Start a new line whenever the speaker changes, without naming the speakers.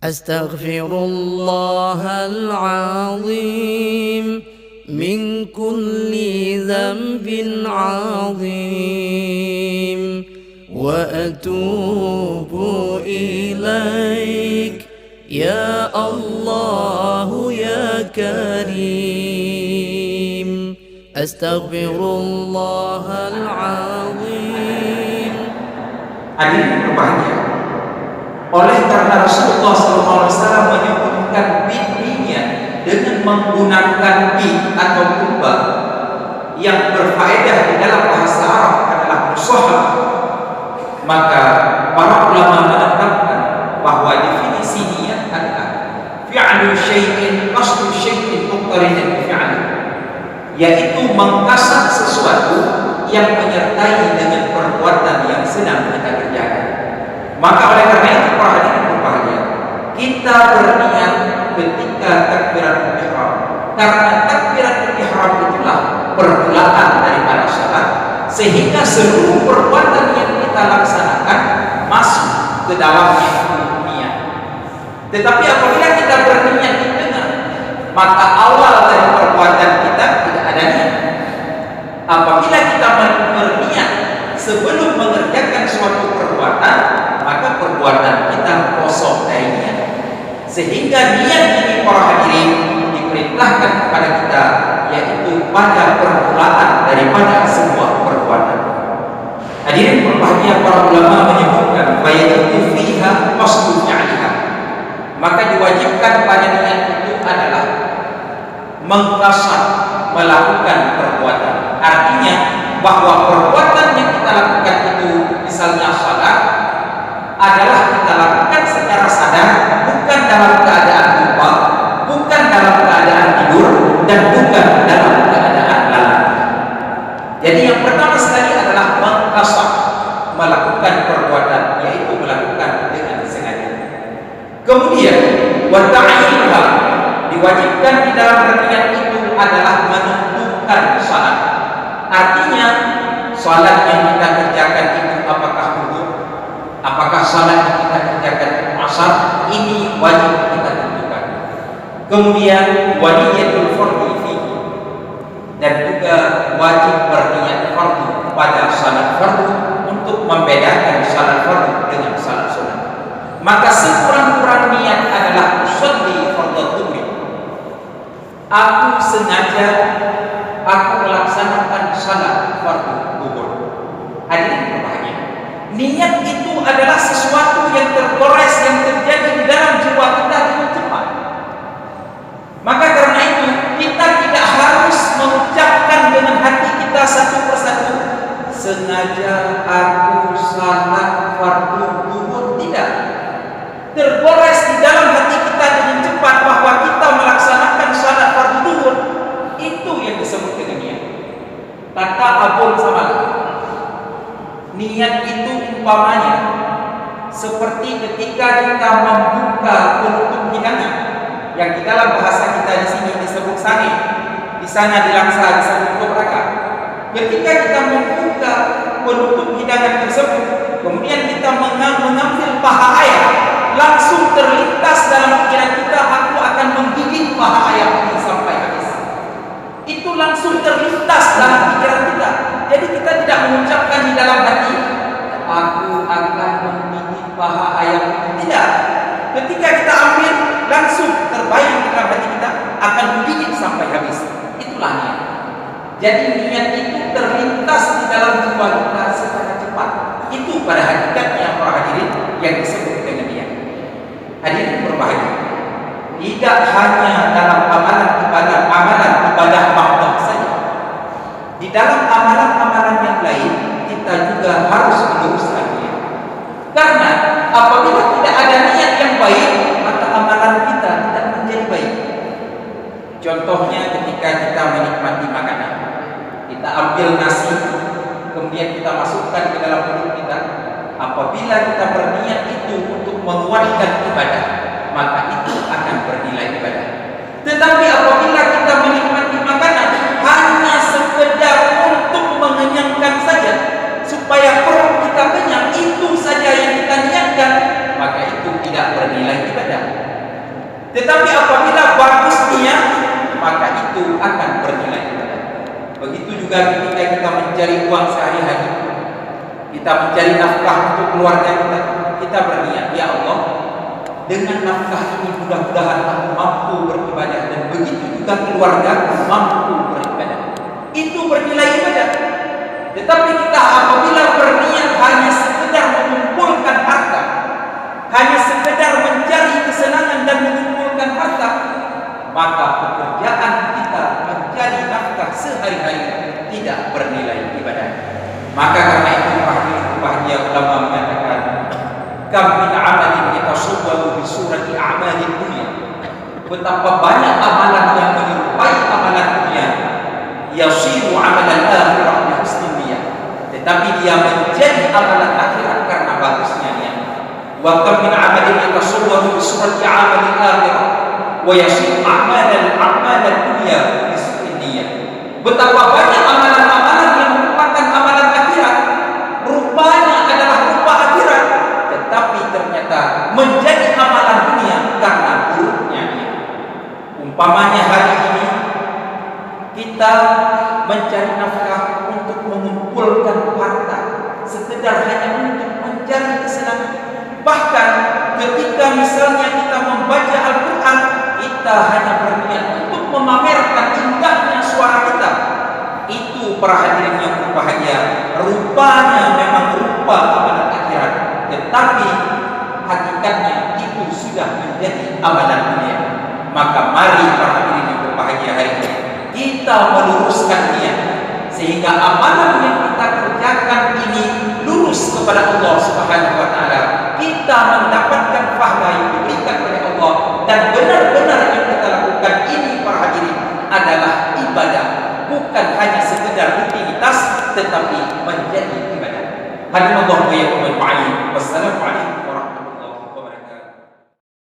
أستغفر الله العظيم من كل ذنب عظيم وأتوب إليك يا الله يا كريم أستغفر الله العظيم.
Hadirin berbahagia, oleh karena Rasulullah SAW menyebutkan bid'iyah dengan menggunakan bi atau kubah yang berfaedah di dalam bahasa Arab adalah musahab, maka para ulama menetapkan bahwa definisi niat adalah fi'lu syai'in qasdu syai'in muqtarinan bi fi'li, yaitu mengkasat sesuatu yang menyertai dengan perbuatan yang sedang kita kerjakan. Maka oleh karena itu para hadirin berbahagia, kita berniat ketika takbiratul ihram, karena takbiratul ihram itulah permulaan daripada salat, sehingga seluruh perbuatan yang kita laksanakan masuk ke dalamnya niat. Tetapi apabila kita berniat di tengah, maka awal dari perbuatan kita tidak ada niat. Apabila kita berniat sebelum mengerjakan suatu perbuatan, maka perbuatan kita kosong dari niat. Sehingga niat ini para hadirin diperintahkan kepada kita, yaitu pada permulaan daripada sebuah perbuatan. Hadirin berbahagia, para ulama menyebutkan fayajibu fiha qasdu fi'liha, maka diwajibkan pada niat itu adalah mengkasat melakukan perbuatan. Artinya bahwa perbuatan yang kita lakukan itu, misalnya salat, adalah kita lakukan secara sadar, bukan dalam keadaan lupa, bukan dalam keadaan tidur, dan bukan dalam keadaan lalai. Jadi yang pertama sekali adalah mengkasat melakukan perbuatan, yaitu melakukan dengan sengaja. Kemudian wa ta'yinuha, diwajibkan di dalam berniat itu adalah menentukan salat. Artinya salat yang kita kerjakan itu apakah zuhur, apakah salat yang kita kerjakan itu asar, ini wajib kita tentukan. Kemudian waniyatul fardhi fihi, dan juga wajib berniat fardu pada salat fardu untuk membedakan salat fardu dengan salat sunat. Maka sekurang-kurang niat adalah usolli fardhu dhuhri, aku sengaja aku melaksanakan salat fardu zuhur. Hadirin berbahagia, niat itu adalah sesuatu yang tergores, yang terjadi di dalam jiwa kita dengan cepat. Maka karena itu kita tidak harus mengucapkan dengan hati kita satu persatu, sengaja aku salat fardu zuhur. Tidak, tergores di dalam hati kita dengan cepat bahwa kita melaksanakan salat fardu zuhur. Itu yang disebut dengan niat. Kata Abul Samal, niat itu umpamanya seperti ketika kita membuka penutup hidangan, yang di dalam bahasa kita di sini disebut sani, di sana di Langsa disebut tobraka. Ketika kita membuka penutup hidangan tersebut, kemudian kita mengambil paha ayam, langsung terlintas dalam pikiran kita, aku akan menggigit paha ayam ini sampai habis. Itu langsung terlintas dalam pikiran kita. Jadi kita tidak mengucapkan di dalam hati, aku akan menggigit paha ayam ini. Tidak. Ketika kita ambil, langsung terbayang dalam hati kita, akan menggigit sampai habis. Itulah niat. Jadi niat itu terlintas di dalam jiwa kita secara cepat. Itu pada hakikatnya para hadirin yang disebut dengan niat. Hadirin berbahagia, tidak hanya dalam amalan ibadah mahdoh saja. Di dalam amalan-amalan yang lain kita juga harus meluruskan niat. Karena apabila tidak ada niat yang baik, maka amalan kita tidak menjadi baik. Contohnya ketika kita menikmati makanan, kita ambil nasi, kemudian kita masukkan ke dalam mulut kita. Apabila kita berniat itu untuk menguatkan ibadah, maka itu akan bernilai ibadah. Tetapi apabila kita menikmati makanan hanya sekedar untuk mengenyangkan saja, supaya perut kita kenyang, itu saja yang kita niatkan, maka itu tidak bernilai ibadah. Tetapi apabila bagus niat, maka itu akan bernilai ibadah. Begitu juga ketika kita mencari uang sehari-hari, kita mencari nafkah untuk keluarga kita, kita berniat, ya Allah, dengan nafkah ini mudah-mudahan aku mampu beribadah, dan begitu juga keluarga mampu beribadah. Itu bernilai ibadah. Tetapi kita apabila berniat hanya sekedar mengumpulkan harta, hanya sekedar mencari kesenangan dan mengumpulkan harta, maka pekerjaan kita mencari nafkah sehari-hari tidak bernilai ibadah. Maka karena itu bahagia ulama mengatakan, kam min amalin yatasawwaru bi surati a'malid dunya. Betapa banyak amalan yang menyerupai amalan dunia, yasiru amalan akhirah bi husnil niyyah, tetapi dia menjadi amalan akhirat karena bagusnya niat. Wa kam min amalin yatasawwaru bi surati amalil akhirah wa yasiru amalan dunya bi husnil niyyah. Betapa banyak amalan-amalan yang merupakan amalan akhirat, rupanya adalah rupa akhirat, tetapi ternyata menjadi amalan dunia karena buruknya niat. Umpamanya hari ini kita mencari nafkah untuk mengumpulkan harta, sekedar hanya untuk mencari kesenangan. Bahkan ketika misalnya kita membaca Al-Quran, kita hanya berniat untuk memamerkan indahnya suara kita. Itu para hadirin yang berbahagia, rupanya memang rupa amalan akhirat, tetapi hakikatnya itu sudah menjadi amalan dunia. Maka mari para hadirin yang berbahagia hari ini, kita meluruskan niat sehingga amalan yang kita kerjakan ini lurus kepada Allah Subhanahu wa taala. Kita mendapatkan pahala yang diberikan oleh Allah, dan benar-benar yang kita lakukan ini para hadirin adalah ibadah, bukan hanya sekedar rutinitas tetapi menjadi ibadah. Hadirin Allah wa iyyakum ajma'in. Wassalamu